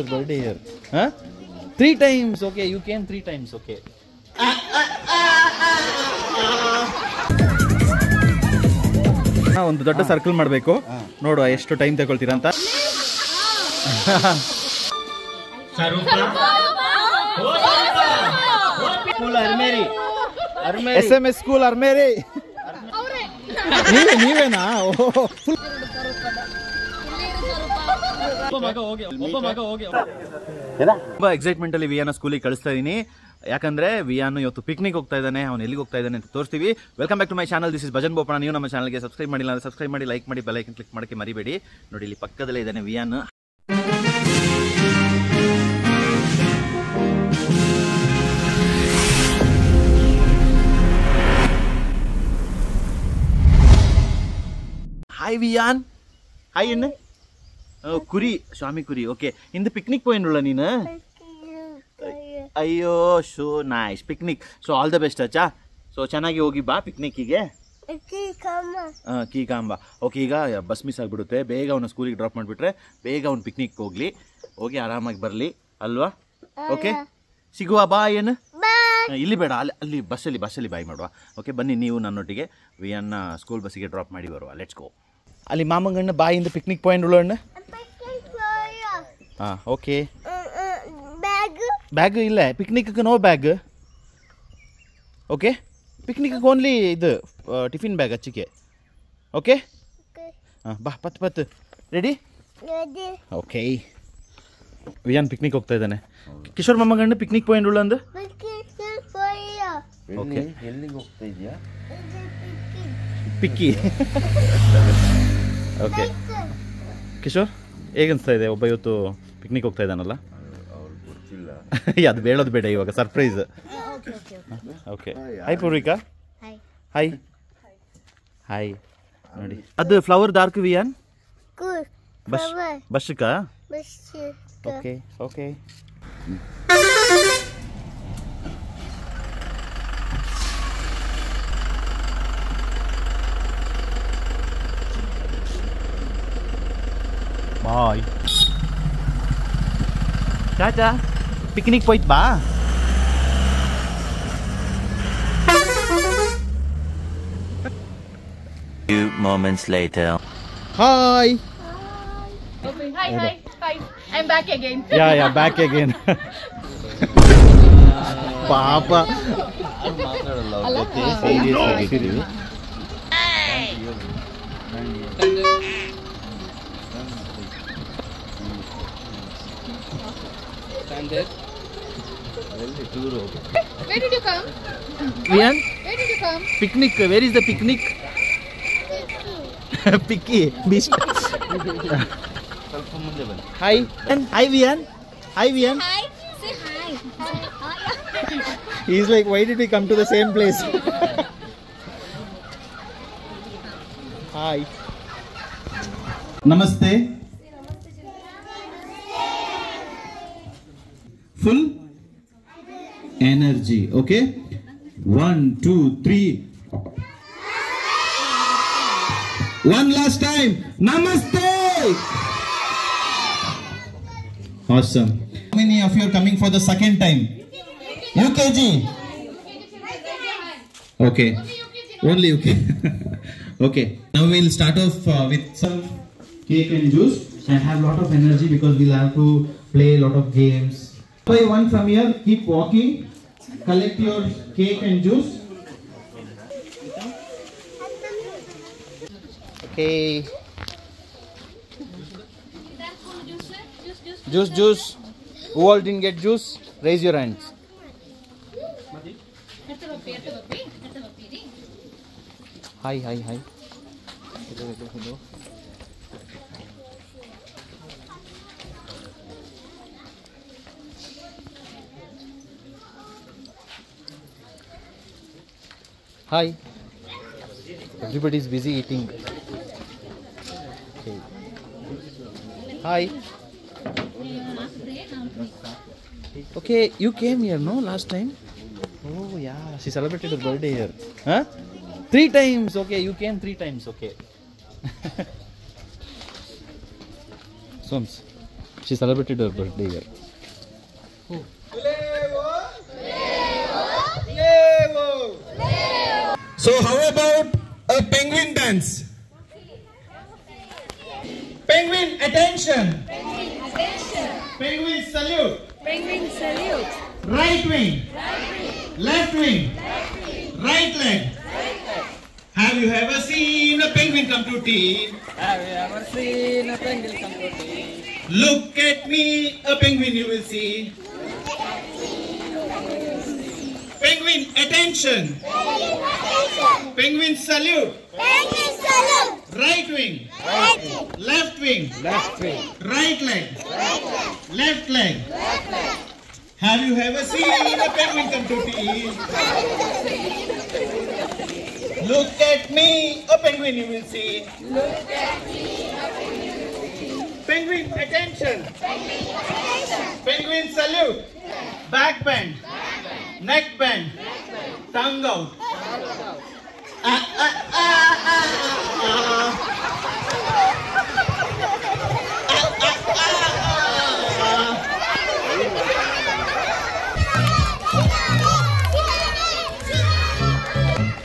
her birthday here. Huh? 3 times. Okay, you came 3 times. Okay. ಒಂದು ದೊಡ್ಡ circle ಮಾಡಬೇಕು. ನೋಡುವ ಎಷ್ಟು ಟೈಮ್ ತಗೊಳ್ತೀರಾ ಅಂತ. SMS school Armeri. ನೀವೇನಾ? ತುಂಬಾ ಎಕ್ಸೈಟ್ಮೆಂಟ್ ಅಲ್ಲಿ ವಿಯಾನ ಸ್ಕೂಲಿಗೆ ಕಳಿಸ್ತಾ ಇದೀನಿ. ಯಾಕಂದ್ರೆ ವಿಯಾನ್ ಇವತ್ತು ಪಿಕ್ನಿಕ್ ಹೋಗ್ತಾ ಇದ್ದಾನೆ. ಅವ್ನು ಎಲ್ಲಿಗೆ ಹೋಗ್ತಾ ಇದ್ದಾನೆ ಅಂತ ತೋರಿಸ್ತೀವಿ. Welcome back to my channel. This is Bhajan Bopanna. ನೀವು ನಮ್ಮ ಚಾನಲ್ಗೆ ಸಬ್ಸ್ಕ್ರೈಬ್ ಮಾಡಿಲ್ಲ ಅಂದ್ರೆ ಸಬ್ಸ್ಕ್ರೈಬ್ ಮಾಡಿ, ಲೈಕ್ ಮಾಡಿ, ಬೆಲ್ ಐಕನ್ ಕ್ಲಿಕ್ ಮಾಡಕ್ಕೆ ಮರಿಬೇಡಿ. ನೋಡಿ ಇಲ್ಲಿ ಪಕ್ಕದಲ್ಲೇ ಇದ್ದಾನೆ ವಿಯಾನ್. ಹಾಯ್ ವಿಯಾನ್. ಹಾಯ್ ಎಣ್ಣೆ ಕುರಿ, ಸ್ವಾಮಿ ಕುರಿ. ಓಕೆ, ಇಂದ ಪಿಕ್ನಿಕ್ ಪೋಯಿನ್ನುಳ್ಳ ನೀನು? ಅಯ್ಯೋ, so nice picnic. So all the best ಅಚ್ಚಾ. ಸೊ ಚೆನ್ನಾಗಿ ಹೋಗಿ ಬಾ ಪಿಕ್ನಿಕ್ಕಿಗೆ. ಕೀಕಾಂಬ. ಓಕೆ, ಈಗ ಬಸ್ ಮಿಸ್ ಆಗಿಬಿಡುತ್ತೆ. ಬೇಗ ಅವನ ಸ್ಕೂಲಿಗೆ ಡ್ರಾಪ್ ಮಾಡಿಬಿಟ್ರೆ ಬೇಗ ಅವ್ನು ಪಿಕ್ನಿಕ್ ಹೋಗಿ ಆರಾಮಾಗಿ ಬರಲಿ ಅಲ್ವಾ? ಓಕೆ, ಸಿಗುವ ಬಾ. ಏನು ಇಲ್ಲಿ ಬೇಡ, ಅಲ್ಲಿ ಬಸ್ಸಲ್ಲಿ ಬಾಯ್ ಮಾಡುವ. ಓಕೆ, ಬನ್ನಿ ನೀವು ನನ್ನೊಟ್ಟಿಗೆ ವಿಯನ್ನ ಸ್ಕೂಲ್ ಬಸ್ಸಿಗೆ ಡ್ರಾಪ್ ಮಾಡಿ ಬರುವ. Let's go. ಅಲ್ಲಿ ಮಾಮಂಗಣ್ಣ ಬಾಯಿಂದ ಪಿಕ್ನಿಕ್ ಪಾಯಿಂಟ್ ಉಳ್ಳಣ್ಣ. ಹಾಂ, ಓಕೆ. ಬ್ಯಾಗ್ ಇಲ್ಲ ಪಿಕ್ನಿಕ್ಗೆ. No bag. ಓಕೆ, ಪಿಕ್ನಿಕ್ಗೆ ಓನ್ಲಿ ಇದು ಟಿಫಿನ್ ಬ್ಯಾಗ್ ಹಚ್ಚಿಕೆ. ಓಕೆ, ಹಾಂ ಬಾ. ಪತ್ತು ರೆಡಿ? ಓಕೆ. ವಿಯಾನ್ ಪಿಕ್ನಿಕ್ ಹೋಗ್ತಾ ಇದ್ದಾನೆ. ಕಿಶೋರ್ ಮಾಮಗಣ್ಣ ಪಿಕ್ನಿಕ್ ಪಾಯಿಂಟ್ ಉಳ್ಳ ಅಂದು. ಓಕೆ, ಎಲ್ಲಿಗೆ ಹೋಗ್ತಾ ಇದೆಯಾ? ಪಿಕ್ಕಿ. ಓಕೆ ಕಿಶೋರ್, ಹೇಗನ್ನಿಸ್ತಾ ಇದೆ? ಒಬ್ಬ ಇವತ್ತು ಪಿಕ್ನಿಕ್ ಹೋಗ್ತಾ ಇದ್ದಾನಲ್ಲ. ಅದು ಬೇಡೋದು ಬೇಡ, ಇವಾಗ surprise. Okay, hi Purvika. Hi hi. ನೋಡಿ ಅದು ಫ್ಲವರ್ ಡಾರ್ಕ್ ವಿಯಾನ್. ಬಸ್ಕ. Okay okay. Bye. Tata. Picnic ಹೋಯ್ತು ಬಾ. Few moments later. Hi. Hi. I'm back again. Yeah, back again. Papa. Where did you come? Vian? Where did you come? Picnic. Where is the picnic? Picky. Beast. Hi. Hi Vian. Hi Vian. Hi. Say hi. He's like, why did we come to the same place? Hi. Namaste. Full energy. Okay. 1, 2, 3. One last time. Namaste. Awesome. How many of you are coming for the second time? UKG. Okay. Only UK. Okay. Now we'll start off with some cake and juice and have lot of energy because we'll have to play a lot of games. By one from here, keep walking. Collect your cake and juice. Okay. Juice. Who all didn't get juice? Raise your hands. Hi. Hello. Hi. Everybody is busy eating. Okay. Hi. Okay, you came here, no? Last time? Oh yeah, she celebrated her birthday here. Huh? 3 times. Okay, you came 3 times. Okay. Soms. She celebrated her birthday here. So how about a penguin dance? Penguin attention. Penguin salute. Right wing. Left wing. Right leg. Have you ever seen a penguin come to tea? Look at me, a penguin you will see. Penguin attention. Penguin salute. Right wing. Left wing. Right leg. Left leg. Have you ever seen a penguin come to tea? Look at me, a penguin you will see. Penguin attention. Penguin salute. Back bend. Neck bend. Tongue out.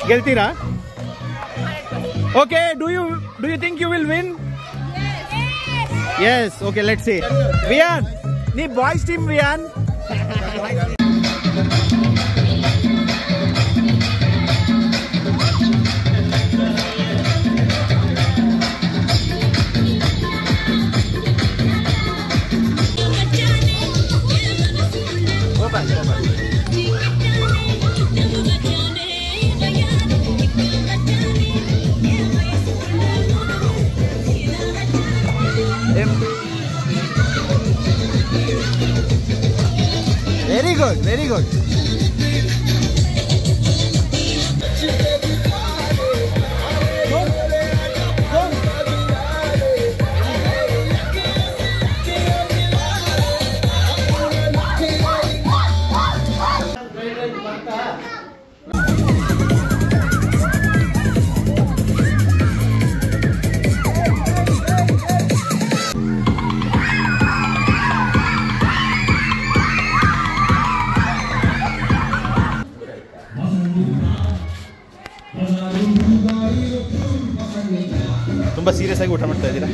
ಗೆಲ್ತೀರಾ? Okay, do you think you will win? Yes. Okay, let's see. Vian, nee boys team Vian. Very good. ತುಂಬಾ serious ಆಗಿ ಊಟ ಮಾಡ್ತಾ ಇದ್ದೀರಾ?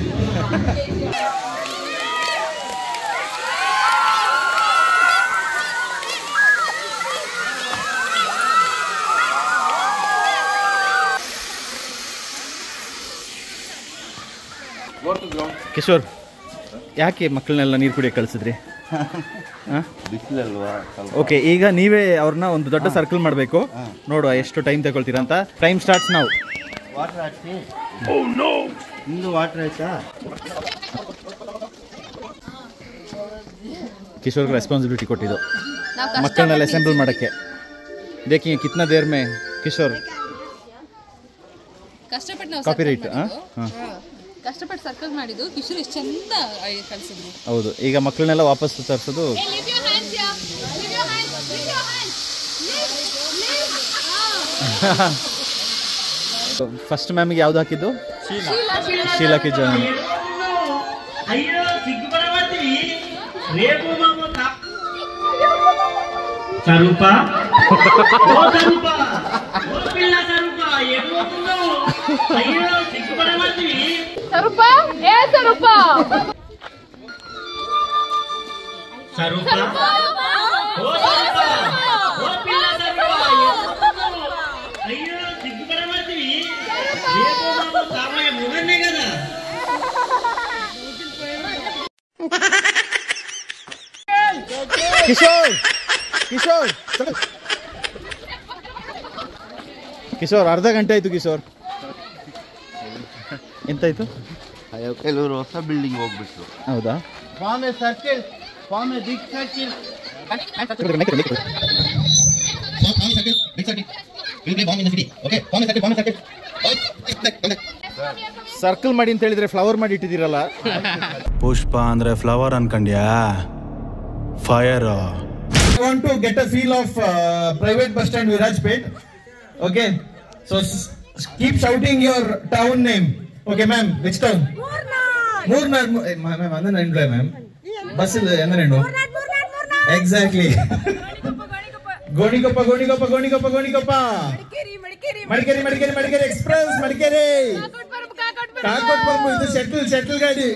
ಕಿಶೋರ್, ಯಾಕೆ ಮಕ್ಕಳನ್ನೆಲ್ಲ ನೀರು ಕುಡಿಯೋಕೆ ಕಳಿಸಿದ್ರಿ? Okay, ಈಗ ನೀವೇ ಅವ್ರನ್ನ ಒಂದು ದೊಡ್ಡ ಸರ್ಕಲ್ ಮಾಡಬೇಕು. ನೋಡುವ ಎಷ್ಟು ಟೈಮ್ ತಗೊಳ್ತೀರಾ ಅಂತ. ಟೈಮ್ ಸ್ಟಾರ್ಟ್ಸ್ ನಾವು. ಕಿಶೋರ್ ರೆಸ್ಪಾನ್ಸಿಬಿಲಿಟಿ ಕೊಟ್ಟಿದ್ದು ಮಕ್ಕಳನ್ನೆಲ್ಲ ಅಸೆಂಬಲ್ ಮಾಡೋಕ್ಕೆ. देखिए कितना देर में किशोर ಕಾಪಿರೈಟ್. ಕಷ್ಟಪಟ್ಟು ಸರ್ಕಲ್ ಮಾಡಿದ್ದು ಕಿಶೋರ್ ಎಷ್ಟು ಚಂದ ಕಳಿಸಿದ್ರು. ಹೌದು, ಈಗ ಮಕ್ಕಳನ್ನೆಲ್ಲ ವಾಪಸ್ ತರಿಸೋದು. ಫಸ್ಟ್ ಮ್ಯಾಮಿಗೆ ಯಾವ್ದು ಹಾಕಿದ್ದು? ಶೀಲಾ ಕಿಜನ್. ಕಿಶೋರ್ ಕಿಶೋರ್ ಕಿಶೋರ್ ಅರ್ಧ ಗಂಟೆ ಆಯ್ತು. ಕಿಶೋರ್ ಎಂತಾಯ್ತು? ಕೆಲವರು ಹೊಸ ಬಿಲ್ಡಿಂಗ್ ಹೋಗ್ಬಿಟ್ರು. ಹೌದಾ? Circle big circle. ಸರ್ಕಲ್ ಮಾಡಿ ಅಂತ ಹೇಳಿದ್ರೆ ಫ್ಲವರ್ ಮಾಡಿ ಇಟ್ಟಿದ್ದೀರಲ್ಲ. ಪುಷ್ಪ ಅಂದ್ರೆ ಫ್ಲವರ್ ಅನ್ಕಂಡ್ಯಾ? Fire. I want to get a feel of private bus stand Virajpet. Okay, so keep shouting your town name. Okay, ma'am, which town? Murnar. Ma'am, I'm an employee, ma'am. Bus ಇಲ್ಲ ಎಂದ್ರೇನು exactly Gonikoppa Gonikoppa Gonikoppa Gonikoppa Madikeri Madikeri Madikeri express Madikeri Kakotparambu ಇದು shuttle ಗಾಡಿ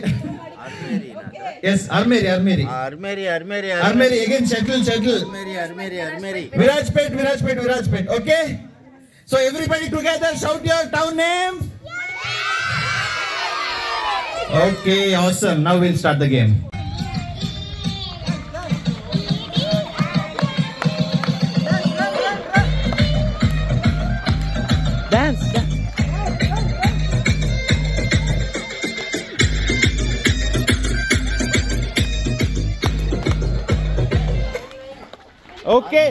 yes Armeri Armeri Armeri Armeri Armeri again shuttle Armeri Armeri Armeri Virajpet okay so everybody together shout your town name okay awesome now we'll start the game dance okay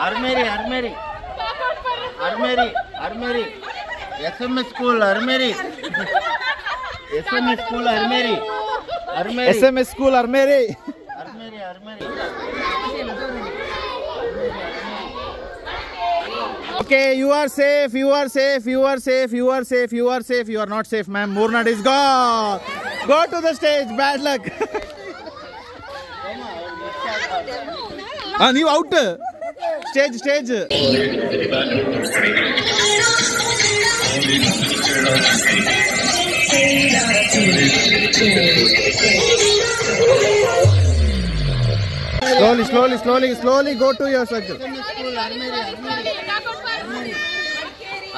Armeri Armeri Armeri Armeri SMS school Armeri SMS school Armeri Armeri SMS school Armeri Armeri Armeri okay you are safe you are safe you are safe you are safe you are safe you are not safe ma'am Moornad is gone go to the stage bad luck ನೀವು out stage slowly go to your circle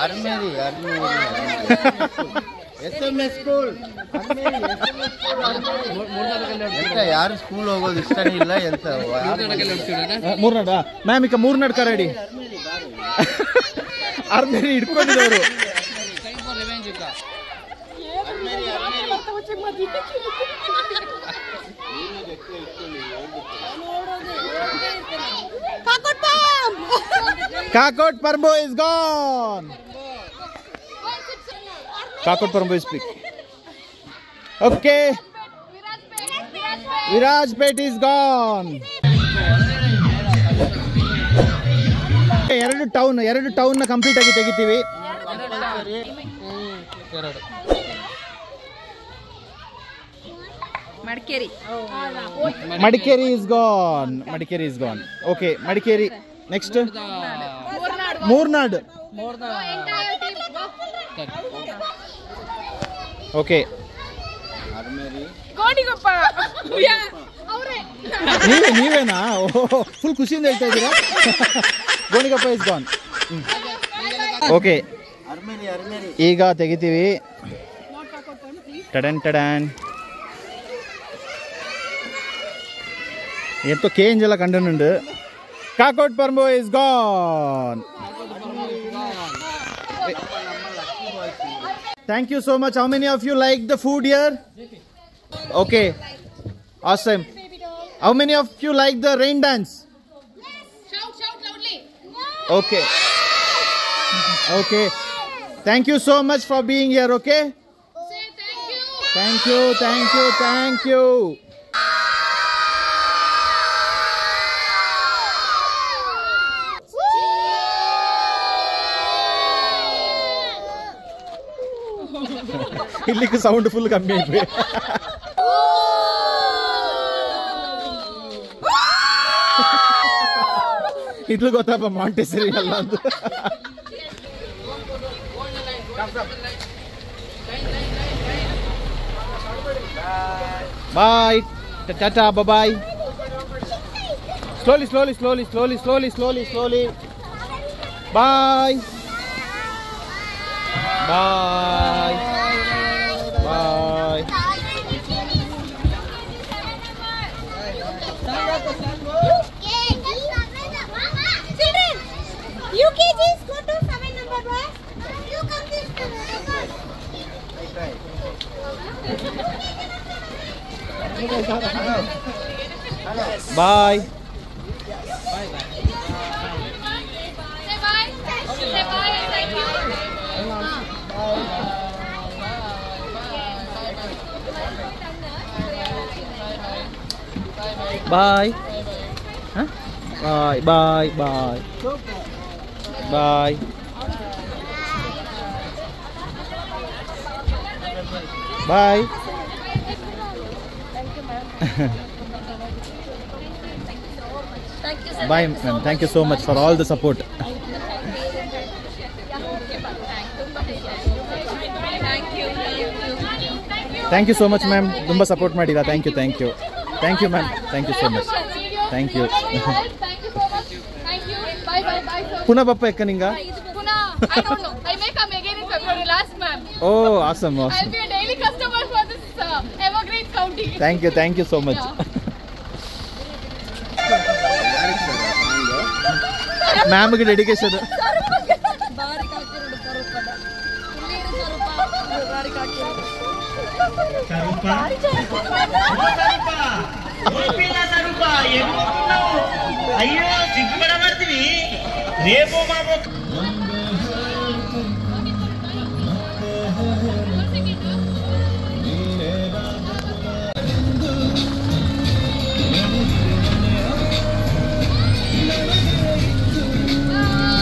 ಅರ್ಮೇರಿ SMS school ಎಂತ ಯಾರು school ಹೋಗೋದು ಇಷ್ಟನೇ ಇಲ್ಲ ಎಂತ ಮೂರ್ನಾಡ ma'am ಈಗ ಮೂರ್ನಾಡ್ ಕರಡಿ ಅರ್ಮೇರಿ ಹಿಡ್ಕೊಂಡಿದ್ದವರು Kakot Parbo is gone. Kakot Parbo is picked. Okay. Virajpet is gone. ಎರಡು town ನ ಕಂಪ್ಲೀಟ್ ಆಗಿ ತೆಗಿತೀವಿ. Madikeri is gone. Okay, Madikeri. Next. Moornad. Okay. ನೀವೇನಾ ಫುಲ್ ಖುಷಿಯಿಂದ ಹೇಳ್ತಾ ಇದ್ದೀರಾ ಗೋಣಿಗೊಪ್ಪ ಇಸ್ ಗಾನ್ ಓಕೆ ಈಗ ತೆಗಿತೀವಿ ಟಡನ್ ಎಂತೋ ಕೇಂಜ್ ಎಲ್ಲ ಕಂಡನುಂಡು Kakot Parbo is gone. Thank you so much. How many of you like the food here? Okay. Awesome. How many of you like the rain dance? Shout loudly. Okay. Okay. Thank you so much for being here, okay? Say thank you. Thank you. ಇಲ್ಲಿಗೆ sound full ಕಮ್ಮಿ ಆಯ್ತು ಇಟ್ಲು ಗೊತ್ತಪ್ಪ Montessori ಅಲ್ಲ ಅಂತ ಬಾಯ್ ಟಾಟಾ ಬಾಯ್ slowly bye Children, UKGs go to 7 number boys. You come this bye Say bye and thank you. Bye. Huh? Bye. Bye. Bye ma'am, thank you so much for all the support. Thank you so much ma'am, ತುಂಬ support ಮಾಡಿಲ್ಲ. Thank you ma'am, thank you so much. Thank you. ಪುನಃ ಬಪ್ಪ ಎಕ್ಕ ನಿಂಗ? Oh awesome awesome. Thank you so much. ಮ್ಯಾಮ್ಗೆ dedication. ಅಯ್ಯೋ ಸಿಗ್ಬೇಡ ಮಾಡ್ತೀವಿ ರೇಪೋ ಮಾಡ್ಬೇಕು.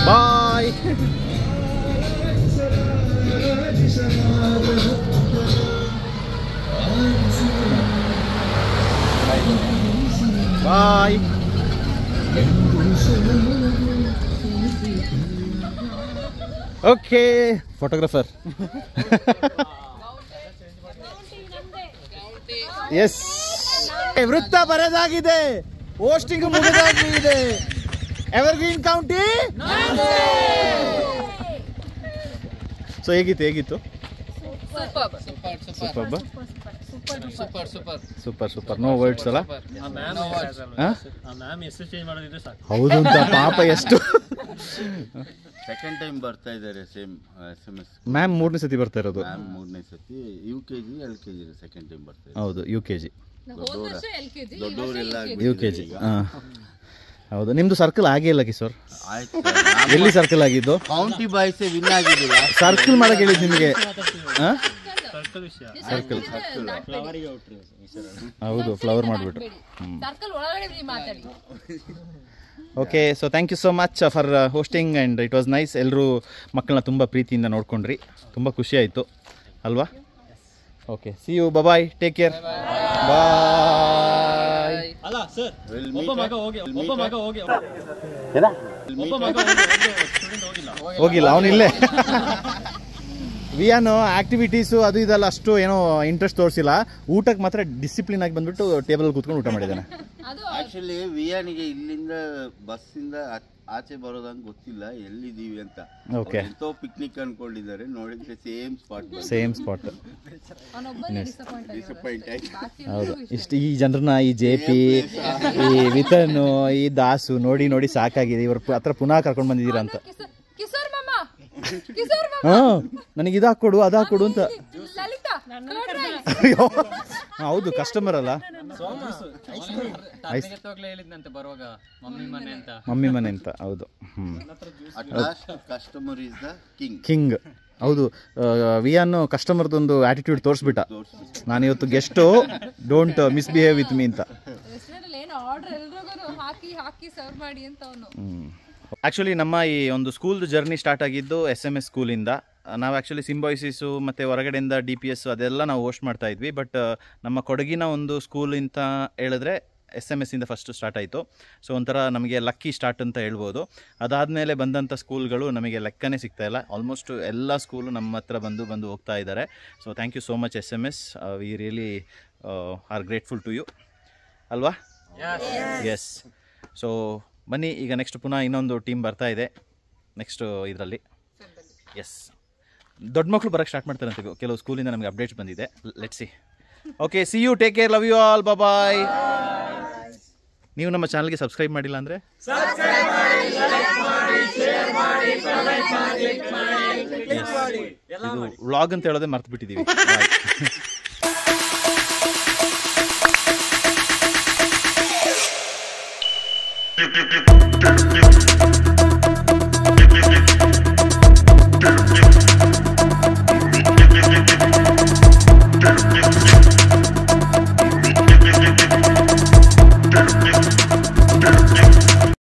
Bye. Bye. Okay photographer. Yes, ವೃತ್ತ ಬರೆದಾಗಿದೆ, ಪೋಸ್ಟಿಂಗ್ ಮುಗಿದಾಗಿದೆ. Evergreen county. ಸೊ ಹೇಗಿತ್ತು? ಸೂಪರ್. ನೋ ವರ್ಡ್ಸ್ ಅಲ್ಲ. ಹೌದು ಅಂತ ಪಾಪ ಎಷ್ಟು. ಸೆಕೆಂಡ್ ಟೈಮ್ ಬರ್ತಾ ಇದ್ದಾರೆ ಸೇಮ್ SMS. ಮ್ಯಾಮ್ 3ನೇ ಸತಿ ಬರ್ತಾ ಇರೋದು. ಮ್ಯಾಮ್ 3ನೇ ಸತಿ UKG LKG ಸೆಕೆಂಡ್ ಟೈಮ್ ಬರ್ತಾ ಇದ್ದಾರೆ. ಹೌದು UKG. ದೊಡ್ಡವರೆಲ್ಲ UKG. ಹೌದು. ನಿಮ್ದು ಸರ್ಕಲ್ ಆಗೇ ಇಲ್ಲ ಕಿಶೋರ್. ಆಯ್ತು. ಎಲ್ಲಿ ಸರ್ಕಲ್ ಆಗಿದ್ದು? ಕೌಂಟಿ ಬಾಯ್ಸ್ ವಿನ್ ಆಗಿದ್ದಿಲ್ಲ. ಸರ್ಕಲ್ ಮಾಡಕ್ಕೆ ಹೇಳಿದ್ದು ನಿಮಗೆ. ಸರ್ಕಲ್. ಹೌದು, ಫ್ಲವರ್ ಮಾಡಿಬಿಟ್ರು. Okay, so thank you so much for hosting and it was nice. ಎಲ್ಲರೂ ಮಕ್ಕಳನ್ನ ತುಂಬ ಪ್ರೀತಿಯಿಂದ ನೋಡ್ಕೊಂಡ್ರಿ, ತುಂಬ ಖುಷಿ ಆಯಿತು ಅಲ್ವಾ? Okay, see you, bye, take care, bye. ಅಲ್ಲ ಸರ್, ಒಬ್ಬ ಮಗ ಹೋಗಿಲ್ಲ, ಅವನಿಲ್ಲೇ. ವಿಯಾನು ಆಕ್ಟಿವಿಟೀಸು ಅದು ಇದೆಲ್ಲ ಅಷ್ಟು ಏನೋ ಇಂಟ್ರೆಸ್ಟ್ ತೋರಿಸಿಲ್ಲ. ಊಟಕ್ಕೆ ಮಾತ್ರ ಡಿಸಿಪ್ಲಿನ್ ಆಗಿ ಬಂದ್ಬಿಟ್ಟು ಟೇಬಲ್ ಕೂತ್ಕೊಂಡು ಊಟ ಮಾಡಿದ್ದಾನೆ. ಆಕ್ಚುಲಿ ವಿಯಾನಿಗೆ ಇಲ್ಲಿಂದ ಬಸ್ಸಿಂದ ಆಚೆ ಬರೋದಂಗೆ ಗೊತ್ತಿಲ್ಲ ಎಲ್ಲಿದ್ದೀವಿ ಅಂತ. ಓಕೆ, ಎಂತೋ ಪಿಕ್ನಿಕ್ ಅನ್ಕೊಂಡಿದ್ದಾರೆ, ನೋಡಿದ್ರೆ ಸೇಮ್ ಸ್ಪಾಟ್. ಡಿಸಪಾಯಿಂಟ್ ಆಯ್ತು. ಹೌದು, ಇಷ್ಟು ಈ ಜನರನ್ನ, ಈ JP, ಈ ವಿತನ್, ಈ ದಾಸು ನೋಡಿ ಸಾಕಾಗಿದೆ. ಇವ್ರ ಹತ್ರ ಪುನಃ ಕರ್ಕೊಂಡು ಬಂದಿದ್ದೀರಾ ಅಂತ. ನನಗೆ ಇದು ಹಾಕೊಡು ಅದು ಹಾಕೊಡು ಅಂತ. ಹೌದು, ಕಸ್ಟಮರ್ ಅಲ್ಲ. ಮಮ್ಮಿ ಮನೆ ಅಂತ. ಹೌದು, ಕಿಂಗ್. ಹೌದು, ವಿಯಾನ್ ಕಸ್ಟಮರ್ದೊಂದು ಆಟಿಟ್ಯೂಡ್ ತೋರಿಸ್ಬಿಟ್ಟ. ನಾನಿವತ್ತು guest, don't misbehave with me ಅಂತ. ಆ್ಯಕ್ಚುಲಿ ನಮ್ಮ ಈ ಒಂದು ಸ್ಕೂಲ್ದು ಜರ್ನಿ ಸ್ಟಾರ್ಟ್ ಆಗಿದ್ದು SMS ಸ್ಕೂಲಿಂದ. ನಾವು ಆ್ಯಕ್ಚುಲಿ ಸಿಂಬಾಯ್ಸಿಸು ಮತ್ತು ಹೊರಗಡೆಯಿಂದ DPS ಅದೆಲ್ಲ ನಾವು ಹೋಸ್ಟ್ ಮಾಡ್ತಾ ಇದ್ವಿ. ಬಟ್ ನಮ್ಮ ಕೊಡಗಿನ ಒಂದು ಸ್ಕೂಲ್ ಅಂತ ಹೇಳಿದ್ರೆ SMS ಇಂದ ಫಸ್ಟು ಸ್ಟಾರ್ಟ್ ಆಯಿತು. ಸೊ ಒಂಥರ ನಮಗೆ ಲಕ್ಕಿ ಸ್ಟಾರ್ಟ್ ಅಂತ ಹೇಳ್ಬೋದು. ಅದಾದಮೇಲೆ ಬಂದಂಥ ಸ್ಕೂಲ್ಗಳು ನಮಗೆ ಲೆಕ್ಕನೇ ಸಿಗ್ತಾಯಿಲ್ಲ. ಆಲ್ಮೋಸ್ಟ್ ಎಲ್ಲ ಸ್ಕೂಲು ನಮ್ಮ ಹತ್ರ ಬಂದು ಹೋಗ್ತಾ ಇದ್ದಾರೆ. So thank you so much SMS. We really are grateful to you ಅಲ್ವಾ? ಎಸ್. ಸೊ ಬನ್ನಿ, ಈಗ ನೆಕ್ಸ್ಟ್ ಪುನಃ ಇನ್ನೊಂದು ಟೀಮ್ ಬರ್ತಾ ಇದೆ ನೆಕ್ಸ್ಟ್ ಇದರಲ್ಲಿ. ಎಸ್, ದೊಡ್ಡ ಮಕ್ಕಳು ಬರೋಕ್ಕೆ ಸ್ಟಾರ್ಟ್ ಮಾಡ್ತಾರೆ ಅಂತ ಕೆಲವು ಸ್ಕೂಲಿಂದ ನಮಗೆ ಅಪ್ಡೇಟ್ಸ್ ಬಂದಿದೆ. Let's see. Okay, see you, take care, love you all, bye. ನೀವು ನಮ್ಮ ಚಾನಲ್ಗೆ ಸಬ್ಸ್ಕ್ರೈಬ್ ಮಾಡಿಲ್ಲ ಅಂದರೆ ಇದು ವ್ಲಾಗ್ ಅಂತ ಹೇಳೋದೇ ಮರ್ತು ಬಿಟ್ಟಿದ್ದೀವಿ.